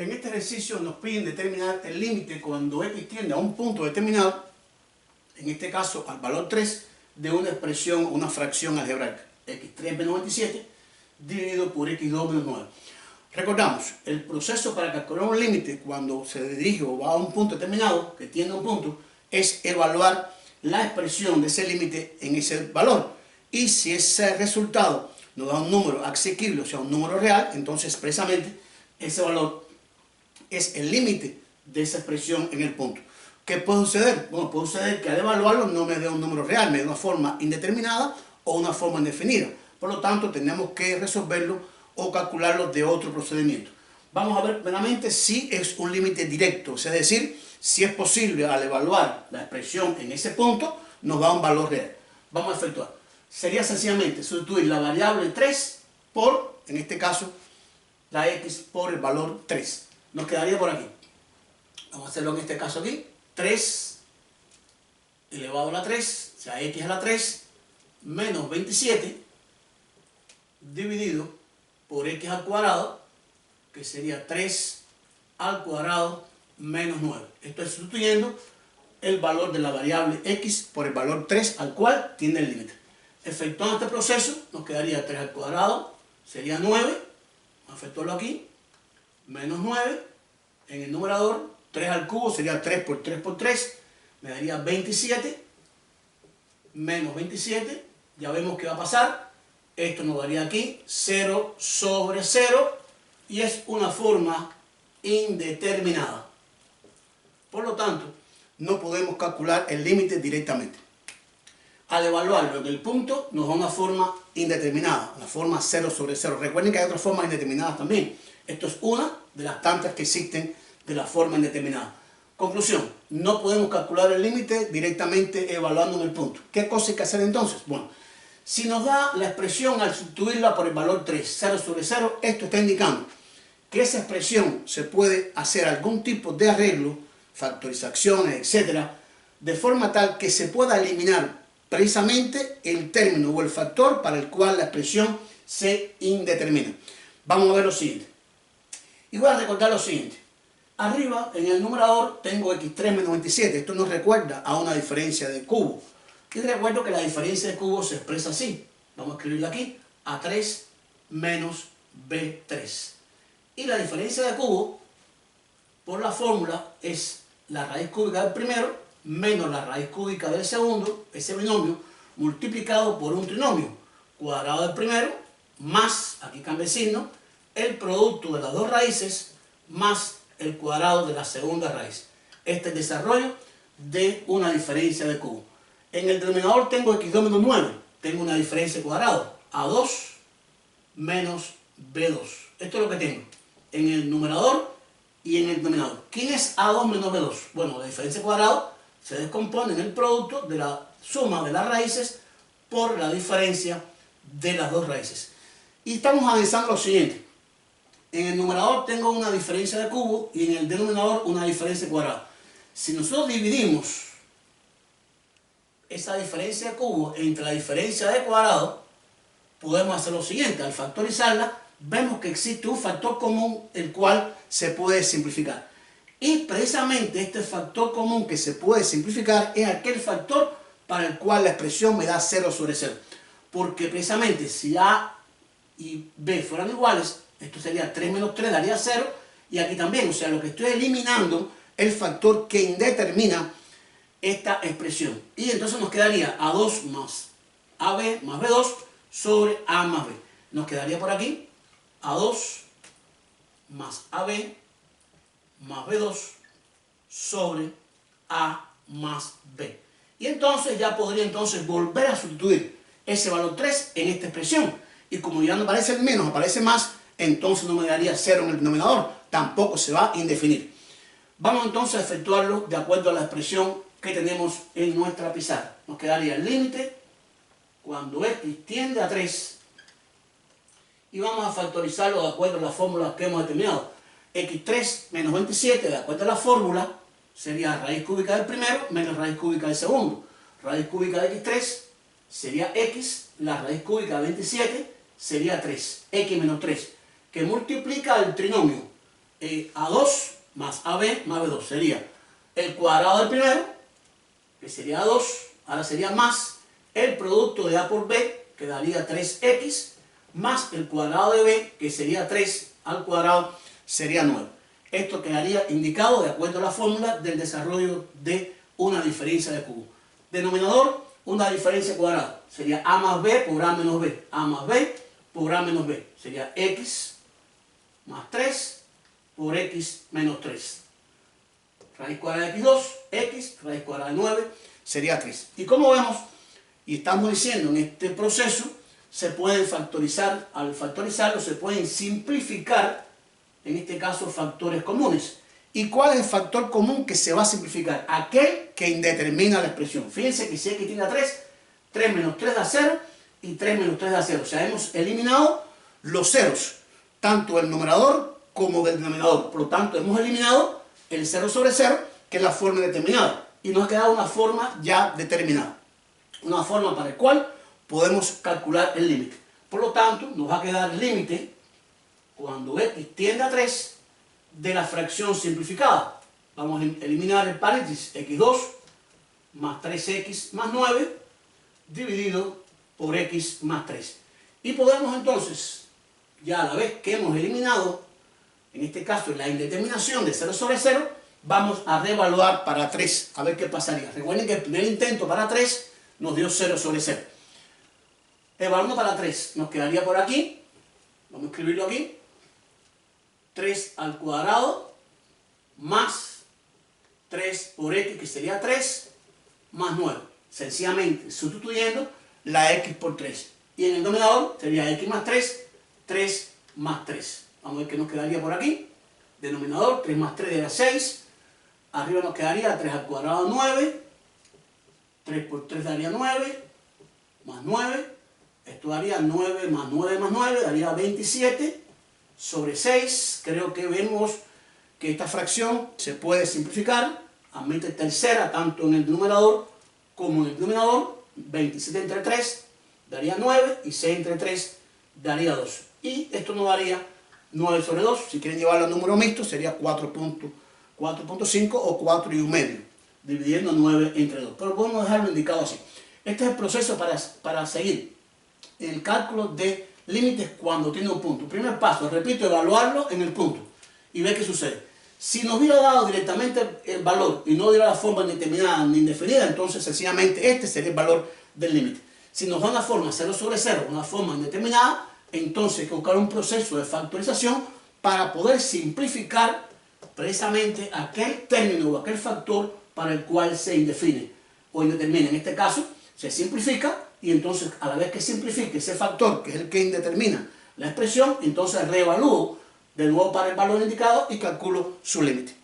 En este ejercicio nos piden determinar el límite cuando x tiende a un punto determinado, en este caso al valor 3, de una expresión, una fracción algebraica, x3 menos 27 dividido por x2 menos 9. Recordamos, el proceso para calcular un límite cuando se dirige o va a un punto determinado, que tiende a un punto, es evaluar la expresión de ese límite en ese valor. Y si ese resultado nos da un número asequible, o sea, un número real, entonces expresamente ese valor es el límite de esa expresión en el punto. ¿Qué puede suceder? Bueno, puede suceder que al evaluarlo no me dé un número real, me dé una forma indeterminada o una forma indefinida. Por lo tanto, tenemos que resolverlo o calcularlo de otro procedimiento. Vamos a ver primeramente si es un límite directo, es decir, si es posible al evaluar la expresión en ese punto, nos da un valor real. Vamos a efectuar. Sería sencillamente sustituir la variable 3 por, en este caso, la x por el valor 3. Nos quedaría por aquí. Vamos a hacerlo en este caso aquí. 3 elevado a la 3, o sea, x a la 3, menos 27, dividido por x al cuadrado, que sería 3 al cuadrado menos 9. Estoy sustituyendo el valor de la variable x por el valor 3 al cual tiende el límite. Efectuando este proceso, nos quedaría 3 al cuadrado, sería 9, vamos a efectuarlo aquí, menos 9, en el numerador, 3 al cubo sería 3 por 3 por 3, me daría 27, menos 27, ya vemos que va a pasar, esto nos daría aquí 0 sobre 0, y es una forma indeterminada. Por lo tanto, no podemos calcular el límite directamente. Al evaluarlo en el punto, nos da una forma indeterminada, una forma 0 sobre 0. Recuerden que hay otras formas indeterminadas también. Esto es una de las tantas que existen de la forma indeterminada. Conclusión, no podemos calcular el límite directamente evaluando en el punto. ¿Qué cosa hay que hacer entonces? Bueno, si nos da la expresión al sustituirla por el valor 3, 0 sobre 0, esto está indicando que esa expresión se puede hacer algún tipo de arreglo, factorizaciones, etc., de forma tal que se pueda eliminar precisamente el término o el factor para el cual la expresión se indetermina. Vamos a ver lo siguiente. Y voy a recordar lo siguiente. Arriba, en el numerador, tengo x3 menos 27. Esto nos recuerda a una diferencia de cubo. Y recuerdo que la diferencia de cubo se expresa así. Vamos a escribirla aquí. A3 menos B3. Y la diferencia de cubo, por la fórmula, es la raíz cúbica del primero menos la raíz cúbica del segundo, ese binomio, multiplicado por un trinomio, cuadrado del primero, más, aquí cambia el signo, el producto de las dos raíces, más el cuadrado de la segunda raíz. Este es el desarrollo de una diferencia de cubo. En el denominador tengo x2 menos 9, tengo una diferencia de cuadrado, a2 menos b2. Esto es lo que tengo en el numerador y en el denominador. ¿Quién es a2 menos b2? Bueno, la diferencia de cuadrado se descompone en el producto de la suma de las raíces por la diferencia de las dos raíces. Y estamos analizando lo siguiente. En el numerador tengo una diferencia de cubo y en el denominador una diferencia de cuadrado. Si nosotros dividimos esa diferencia de cubo entre la diferencia de cuadrado, podemos hacer lo siguiente. Al factorizarla, vemos que existe un factor común el cual se puede simplificar. Y precisamente este factor común que se puede simplificar es aquel factor para el cual la expresión me da 0 sobre 0. Porque precisamente si A y B fueran iguales, esto sería 3 menos 3 daría 0, y aquí también, o sea, lo que estoy eliminando es el factor que indetermina esta expresión. Y entonces nos quedaría A2 más AB más B2 sobre A más B. Nos quedaría por aquí A2 más AB más B2 sobre A más B. Y entonces ya podría entonces volver a sustituir ese valor 3 en esta expresión. Y como ya no aparece el menos, aparece más, entonces no me daría 0 en el denominador. Tampoco se va a indefinir. Vamos entonces a efectuarlo de acuerdo a la expresión que tenemos en nuestra pizarra. Nos quedaría el límite cuando x tiende a 3. Y vamos a factorizarlo de acuerdo a la fórmula que hemos determinado. x3 menos 27, de acuerdo a la fórmula, sería raíz cúbica del primero menos raíz cúbica del segundo. Raíz cúbica de x3 sería x, la raíz cúbica de 27 sería 3, x menos 3, que multiplica el trinomio A2 más AB más B2. Sería el cuadrado del primero, que sería 2, ahora sería más el producto de A por B, que daría 3x, más el cuadrado de B, que sería 3 al cuadrado, sería 9. Esto quedaría indicado de acuerdo a la fórmula del desarrollo de una diferencia de cubo. Denominador, una diferencia cuadrada. Sería A más B por A menos B. A más B por A menos B. Sería x más 3 por x menos 3. Raíz cuadrada de x2, x, raíz cuadrada de 9, sería 3. Y como vemos, y estamos diciendo en este proceso, se pueden factorizar, al factorizarlo se pueden simplificar, en este caso, factores comunes. ¿Y cuál es el factor común que se va a simplificar? Aquel que indetermina la expresión. Fíjense que si x tiende a 3, 3 menos 3 da 0 y 3 menos 3 da 0. O sea, hemos eliminado los ceros, tanto del numerador como del denominador. Por lo tanto, hemos eliminado el 0 sobre 0, que es la forma determinada. Y nos ha quedado una forma ya determinada. Una forma para la cual podemos calcular el límite. Por lo tanto, nos va a quedar el límite cuando x tiende a 3 de la fracción simplificada. Vamos a eliminar el paréntesis x2 más 3x más 9 dividido por x más 3. Y podemos entonces, ya a la vez que hemos eliminado, en este caso la indeterminación de 0 sobre 0, vamos a reevaluar para 3, a ver qué pasaría. Recuerden que el primer intento para 3 nos dio 0 sobre 0. Evaluando para 3, nos quedaría por aquí, vamos a escribirlo aquí, 3 al cuadrado más 3 por x, que sería 3, más 9. Sencillamente sustituyendo la x por 3. Y en el denominador sería x más 3, 3 más 3. Vamos a ver qué nos quedaría por aquí. Denominador, 3 más 3 era 6. Arriba nos quedaría 3 al cuadrado 9. 3 por 3 daría 9. Más 9. Esto daría 9 más 9 más 9. Daría 27 sobre 6. Creo que vemos que esta fracción se puede simplificar. Admite tercera tanto en el numerador como en el denominador. 27 entre 3 daría 9 y 6 entre 3 daría 2. Y esto nos daría 9 sobre 2. Si quieren llevarlo a número mixto sería 4.5 o 4 y un medio, dividiendo 9 entre 2. Pero podemos dejarlo indicado así. Este es el proceso para seguir el cálculo de límites cuando tiene un punto. Primer paso, repito, evaluarlo en el punto y ver qué sucede. Si nos hubiera dado directamente el valor y no diera la forma indeterminada ni indefinida, entonces sencillamente este sería el valor del límite. Si nos da una forma 0 sobre 0, una forma indeterminada, entonces hay que buscar un proceso de factorización para poder simplificar precisamente aquel término o aquel factor para el cual se indefine o indetermina. En este caso se simplifica y entonces a la vez que simplifique ese factor, que es el que indetermina la expresión, entonces reevalúo de nuevo para el valor indicado y calculo su límite.